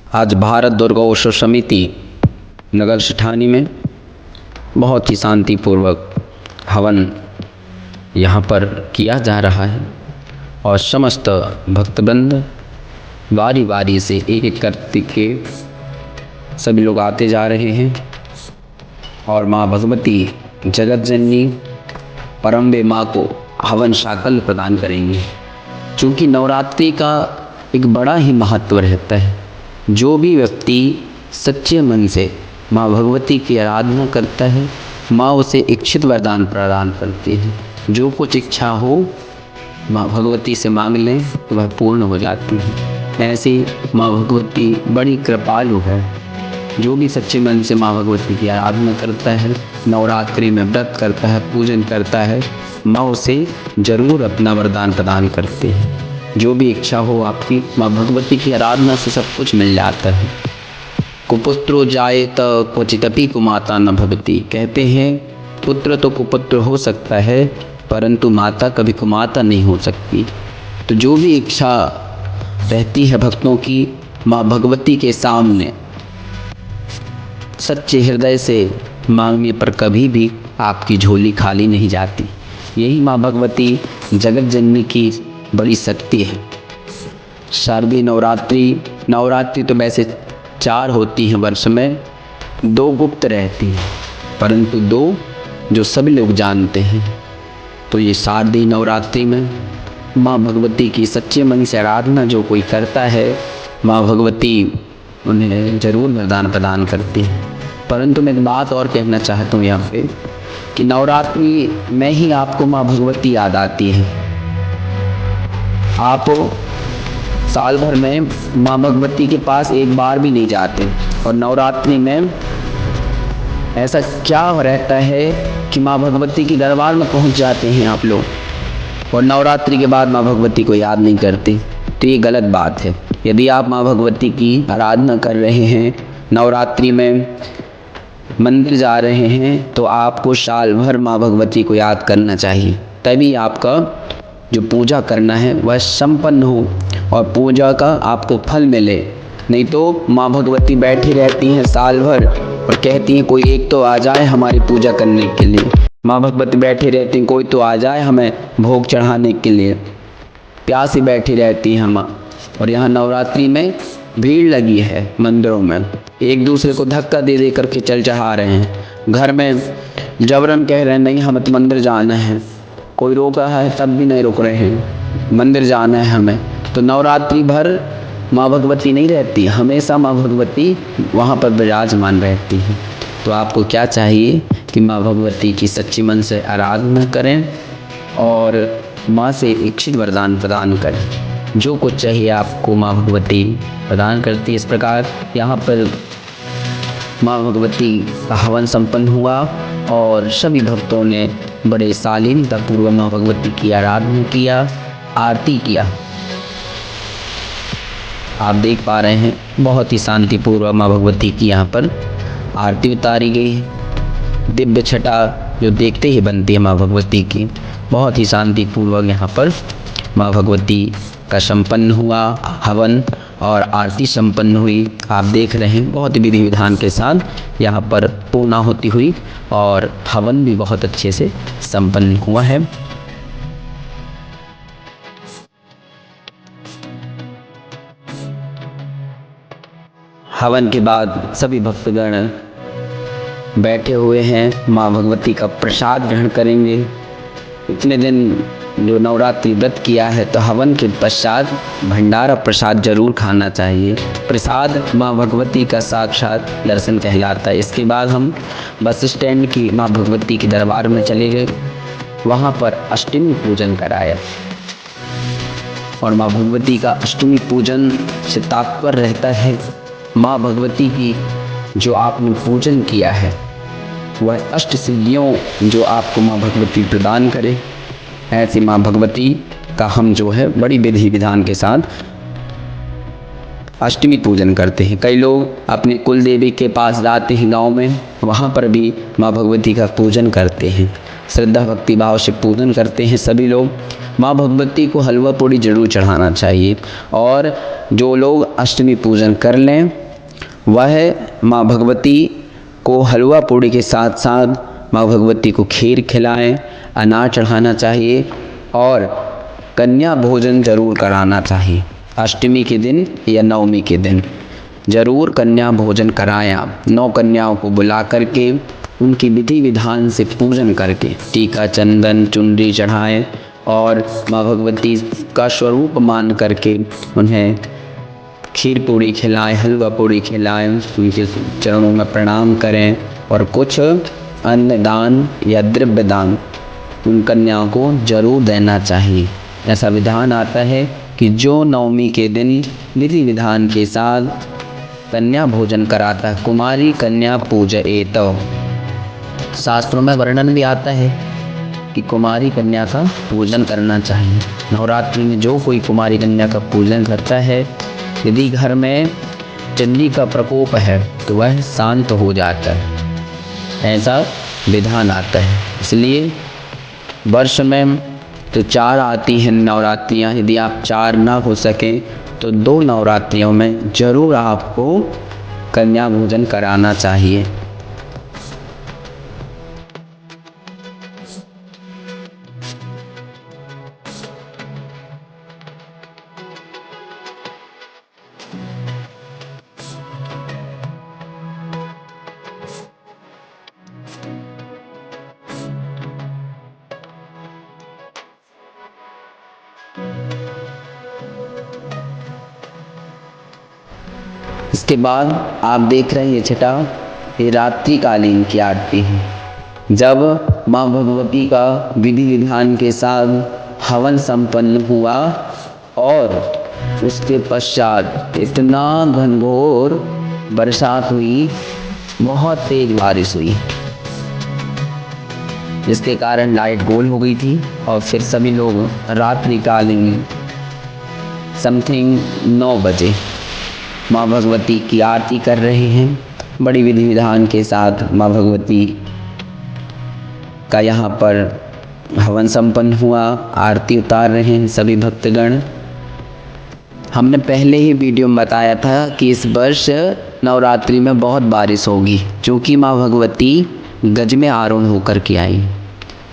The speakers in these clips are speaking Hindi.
आज भारत दुर्गोत्सव समिति नगर सेठानी में बहुत ही शांतिपूर्वक हवन यहाँ पर किया जा रहा है और समस्त भक्तवृंद बारी बारी से एक एक करके सभी लोग आते जा रहे हैं और माँ भगवती जगत जननी परम्बे माँ को हवन शाकल प्रदान करेंगे। चूँकि नवरात्रि का एक बड़ा ही महत्व रहता है। जो भी व्यक्ति सच्चे मन से माँ भगवती की आराधना करता है, माँ उसे इच्छित वरदान प्रदान करती है। जो कुछ इच्छा हो माँ भगवती से मांग लें तो वह पूर्ण हो जाती है। ऐसी माँ भगवती बड़ी कृपालु है। जो भी सच्चे मन से माँ भगवती की आराधना करता है, नवरात्रि में व्रत करता है, पूजन करता है, माँ उसे जरूर अपना वरदान प्रदान करती है। जो भी इच्छा हो आपकी, माँ भगवती की आराधना से सब कुछ मिल जाता है। कुपुत्रो जायेत क्वचिदपि कुमाता न भवति। कहते हैं पुत्र तो कुपुत्र हो सकता है परंतु माता कभी कुमाता नहीं हो सकती। तो जो भी इच्छा रहती है भक्तों की, माँ भगवती के सामने सच्चे हृदय से मांगने पर कभी भी आपकी झोली खाली नहीं जाती। यही माँ भगवती जगत जननी की बड़ी शक्ति है। शारदीय नवरात्रि तो वैसे 4 होती हैं वर्ष में, 2 गुप्त रहती हैं परंतु 2 जो सभी लोग जानते हैं। तो ये शारदीय नवरात्रि में माँ भगवती की सच्चे मन से आराधना जो कोई करता है, माँ भगवती उन्हें जरूर वरदान प्रदान करती है। परंतु मैं एक बात और कहना चाहता हूँ यहाँ पे कि नवरात्रि में ही आपको माँ भगवती याद आती है। आप साल भर में माँ भगवती के पास एक बार भी नहीं जाते और नवरात्रि में ऐसा क्या रहता है कि माँ भगवती के दरबार में पहुँच जाते हैं आप लोग और नवरात्रि के बाद माँ भगवती को याद नहीं करते। तो ये गलत बात है। यदि आप माँ भगवती की आराधना कर रहे हैं, नवरात्रि में मंदिर जा रहे हैं, तो आपको साल भर माँ भगवती को याद करना चाहिए। तभी आपका जो पूजा करना है वह संपन्न हो और पूजा का आपको फल मिले। नहीं तो माँ भगवती बैठी रहती हैं साल भर और कहती हैं कोई एक तो आ जाए हमारी पूजा करने के लिए। माँ भगवती बैठी रहती हैं कोई तो आ जाए हमें भोग चढ़ाने के लिए। प्यासी बैठी रहती हैं माँ। और यहाँ नवरात्रि में भीड़ लगी है मंदिरों में, एक दूसरे को धक्का दे दे करके चल चढ़ा रहे हैं। घर में जबरन कह रहे हैं नहीं हमें तो मंदिर जाना है, कोई रोक रहा है तब भी नहीं रुक रहे हैं, मंदिर जाना है हमें। तो नवरात्रि भर माँ भगवती नहीं रहती, हमेशा माँ भगवती वहाँ पर विराजमान रहती है। तो आपको क्या चाहिए कि माँ भगवती की सच्ची मन से आराधना करें और माँ से इच्छित वरदान प्रदान करें। जो कुछ चाहिए आपको माँ भगवती प्रदान करती है। इस प्रकार यहाँ पर माँ भगवती का हवन संपन्न हुआ और सभी भक्तों ने बड़े शालीनतापूर्वक माँ भगवती की आराधना किया, आरती किया। आप देख पा रहे हैं बहुत ही शांतिपूर्वक माँ भगवती की यहाँ पर आरती उतारी गई है। दिव्य छटा जो देखते ही बनती है माँ भगवती की, बहुत ही शांतिपूर्वक यहाँ पर माँ भगवती का संपन्न हुआ हवन और आरती संपन्न हुई। आप देख रहे हैं बहुत विधि विधान के साथ यहाँ पर पूर्णाहुति हुई और हवन भी बहुत अच्छे से संपन्न हुआ है। हवन के बाद सभी भक्तगण बैठे हुए हैं, माँ भगवती का प्रसाद ग्रहण करेंगे। इतने दिन जो नवरात्रि व्रत किया है तो हवन के पश्चात भंडारा प्रसाद जरूर खाना चाहिए। प्रसाद माँ भगवती का साक्षात दर्शन कहलाता है। इसके बाद हम बस स्टैंड की माँ भगवती के दरबार में चले गए, वहाँ पर अष्टमी पूजन कराया और माँ भगवती का अष्टमी पूजन से तात्पर्य रहता है माँ भगवती की जो आपने पूजन किया है वह अष्ट सिद्धियों जो आपको माँ भगवती प्रदान करे। ऐसी माँ भगवती का हम जो है बड़ी विधि विधान के साथ अष्टमी पूजन करते हैं। कई लोग अपने कुल देवी के पास जाते हैं गांव में, वहाँ पर भी माँ भगवती का पूजन करते हैं, श्रद्धा भक्ति भाव से पूजन करते हैं सभी लोग। माँ भगवती को हलवा पूड़ी जरूर चढ़ाना चाहिए। और जो लोग अष्टमी पूजन कर लें वह माँ भगवती को हलवा पूड़ी के साथ साथ माँ भगवती को खीर खिलाएं, अनार चढ़ाना चाहिए और कन्या भोजन जरूर कराना चाहिए। अष्टमी के दिन या नवमी के दिन जरूर कन्या भोजन कराएं। आप 9 कन्याओं को बुला करके उनकी विधि विधान से पूजन करके टीका चंदन चुनरी चढ़ाएं और माँ भगवती का स्वरूप मान करके उन्हें खीर पूड़ी खिलाएं, हलवा पूड़ी खिलाएं, उनके चरणों में प्रणाम करें और कुछ अन्न दान या द्रव्य दान उन कन्याओं को जरूर देना चाहिए। ऐसा विधान आता है कि जो नवमी के दिन विधि विधान के साथ कन्या भोजन कराता है, कुमारी कन्या पूजयेत। शास्त्रों में वर्णन भी आता है कि कुमारी कन्या का पूजन करना चाहिए। नवरात्रि में जो कोई कुमारी कन्या का पूजन करता है, यदि घर में चंडी का प्रकोप है तो वह शांत हो जाता है, ऐसा विधान आता है। इसलिए वर्ष में तो 4 आती हैं नवरात्रियाँ, यदि आप 4 ना हो सके तो 2 नवरात्रियों में जरूर आपको कन्या भोजन कराना चाहिए। इसके बाद आप देख रहे हैं ये छठा, ये रात्रिकालीन की आरती है। जब माँ भगवती का विधि विधान के साथ हवन संपन्न हुआ और उसके पश्चात इतना घनघोर बरसात हुई, बहुत तेज बारिश हुई, जिसके कारण लाइट गोल हो गई थी और फिर सभी लोग रात्रिकालीन समथिंग 9 बजे माँ भगवती की आरती कर रहे हैं। बड़ी विधि विधान के साथ माँ भगवती का यहाँ पर हवन संपन्न हुआ, आरती उतार रहे हैं सभी भक्तगण। हमने पहले ही वीडियो में बताया था कि इस वर्ष नवरात्रि में बहुत बारिश होगी, क्योंकि माँ भगवती गज में आरोहण होकर के आई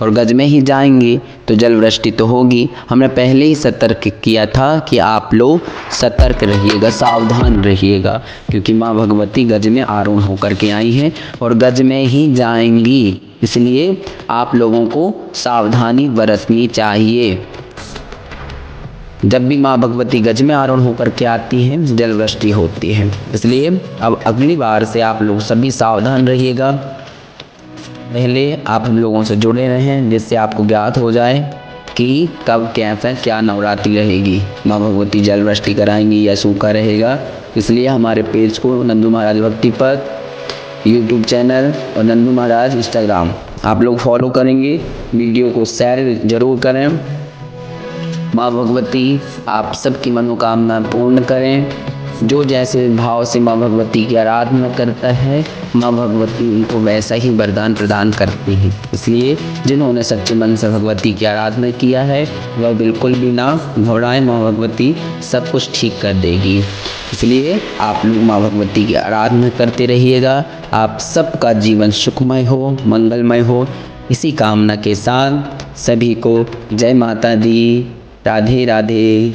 और गज में ही जाएंगी तो जल वृष्टि तो होगी। हमने पहले ही सतर्क किया था कि आप लोग सतर्क रहिएगा, सावधान रहिएगा, क्योंकि माँ भगवती गज में आरोहण होकर के आई हैं और गज में ही जाएंगी। इसलिए आप लोगों को सावधानी बरतनी चाहिए। जब भी माँ भगवती गज में आरोहण होकर के आती हैं जल वृष्टि होती है। इसलिए अब अगली बार से आप लोग सभी सावधान रहिएगा। पहले आप हम लोगों से जुड़े रहें, जिससे आपको ज्ञात हो जाए कि कब कैसा क्या नवरात्रि रहेगी, माँ भगवती जल वृष्टि कराएंगी या सूखा रहेगा। इसलिए हमारे पेज को नंदू महाराज भक्ति पथ यूट्यूब चैनल और नंदू महाराज इंस्टाग्राम आप लोग फॉलो करेंगे। वीडियो को शेयर जरूर करें। माँ भगवती आप सबकी मनोकामना पूर्ण करें। जो जैसे भाव से माँ भगवती की आराधना करता है, माँ भगवती उनको वैसा ही वरदान प्रदान करती है। इसलिए जिन्होंने सच्चे मन से भगवती की आराधना किया है वह बिल्कुल भी ना घबराएं, माँ भगवती सब कुछ ठीक कर देगी। इसलिए आप लोग माँ भगवती की आराधना करते रहिएगा। आप सबका जीवन सुखमय हो, मंगलमय हो, इसी कामना के साथ सभी को जय माता दी। राधे राधे।